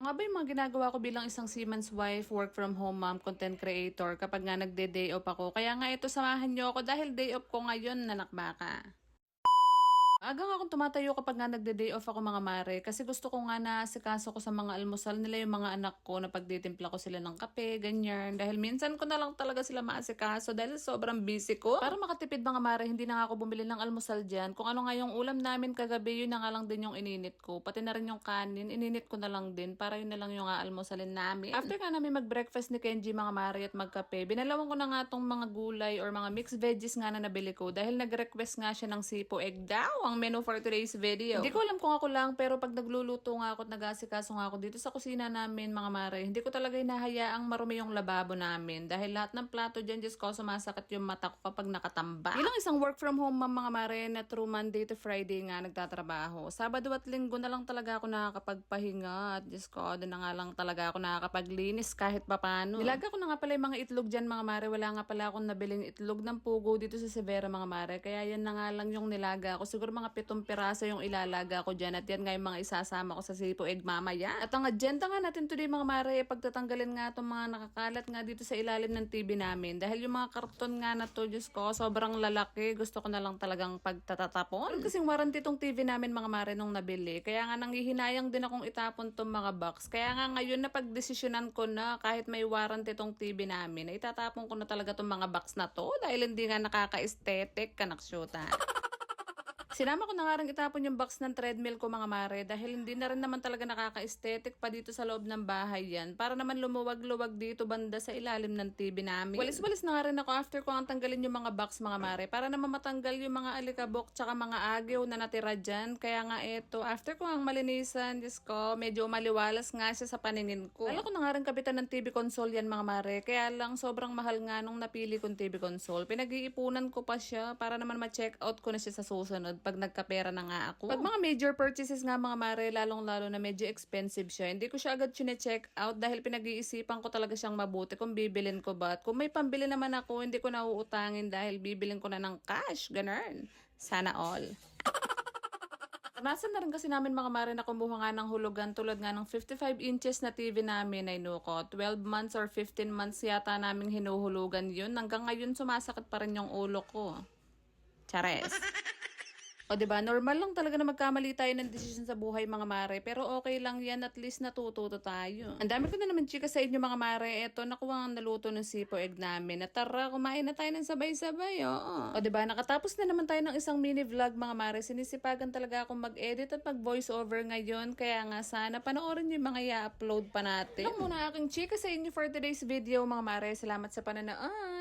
Nga ba yung mga ginagawa ko bilang isang seaman's wife, work from home mom, content creator kapag nga nagde-day off ako. Kaya nga ito, samahan nyo ako dahil day off ko ngayon, nanak baka. Aga nga akong tumatayo kapag nga nagde-day off ako mga mare kasi gusto ko nga na asikaso ko sa mga almusal nila yung mga anak ko na pagtitimpla ko sila ng kape, ganyan. Dahil minsan ko na lang talaga sila maasikaso dahil sobrang busy ko. Para makatipid mga mare, hindi na nga ako bumili ng almusal dyan. Kung ano nga yung ulam namin kagabi, yun na nga lang din yung ininit ko. Pati na rin yung kanin, ininit ko na lang din para yun na lang yung almusalin namin. After nga namin mag-breakfast ni Kenji mga mare at magkape, binalawan ko na nga tong mga gulay or mga mixed veggies nga na nabili ko dahil nag-request nga siya ng sipo egg daw ang menu for today's video. Hindi ko alam kung ako lang, pero pag nagluluto nga ako at nag-asikaso nga ako dito sa kusina namin, mga mare, hindi ko talaga hinahayaang marumi yung lababo namin. Dahil lahat ng plato dyan, Diyos ko, sumasakit yung mata ko kapag nakatamba. Bilang isang work from home, mga mare, na through Monday to Friday nga nagtatrabaho. Sabado at linggo na lang talaga ako nakakapagpahinga. At Diyos ko, doon na nga lang talaga ako nakakapaglinis kahit papano. Nilaga ko na nga pala yung mga itlog dyan, mga mare. Wala nga pala akong nabiling itlog ng pugo dito sa Severa, mga mare. Kaya yan na nga lang yung nilaga ko. Siguro mga 7 piraso yung ilalaga ko dyan at yan nga yung mga isasama ko sa sipo egg mamaya. At ang agenda nga natin today mga mare, pagtatanggalin nga itong mga nakakalat nga dito sa ilalim ng TV namin. Dahil yung mga karton nga na to, Diyos ko, sobrang lalaki. Gusto ko na lang talagang pagtatatapon. Kasing warranty tong TV namin mga mare nung nabili. Kaya nga nanghihinayang din akong itapon tong mga box. Kaya nga ngayon na pagdesisyonan ko na kahit may warranty tong TV namin, ay itatapon ko na talaga tong mga box na to dahil hindi nga nakaka-aesthetic kanaksyuta. Sinama ko na nga rin itapon yung box ng treadmill ko mga mare dahil hindi na rin naman talaga nakaka-aesthetic pa dito sa loob ng bahay yan para naman lumuwag-luwag dito banda sa ilalim ng TV namin. Walis-walis na nga rin ako after ko ang tanggalin yung mga box mga mare para naman matanggal yung mga alikabok tsaka mga agyo na natira dyan. Kaya nga eto, after ko ang malinisan, Diyos ko, medyo maliwalas nga siya sa paningin ko. Alam ko na nga rin kapitan ng TV console yan mga mare, kaya lang sobrang mahal nga nung napili kong TV console. Pinag-iipunan ko pa siya para naman ma-check out ko na siya sa susunod pag nagkapera na nga ako. Pag mga major purchases nga mga mare, lalong-lalo na medyo expensive siya, hindi ko siya agad chine-check out dahil pinag-iisipan ko talaga siyang mabuti kung bibilin ko ba. At kung may pambili naman ako, hindi ko na uutangin dahil bibilin ko na ng cash. Ganun. Sana all. Naranasan na rin kasi namin mga mare na kumuha nga ng hulugan tulad nga ng 55 inches na TV namin ay nuko. 12 months or 15 months yata naming hinuhulugan yun. Hanggang ngayon sumasakit pa rin yung ulo ko. Chares. O diba, normal lang talaga na magkamali tayo ng desisyon sa buhay mga mare. Pero okay lang yan, at least natututo tayo. Ang dami ko na naman chika sa inyo mga mare. Eto, nakuha ang naluto ng sipo egg namin. At tara, kumain na tayo ng sabay-sabay. Oo. O diba, nakatapos na naman tayo ng isang mini vlog mga mare. Sinisipagan talaga akong mag-edit at mag-voice over ngayon. Kaya nga sana panoorin yung mga i-upload pa natin. Ito muna aking chika sa inyo for today's video mga mare. Salamat sa panonood.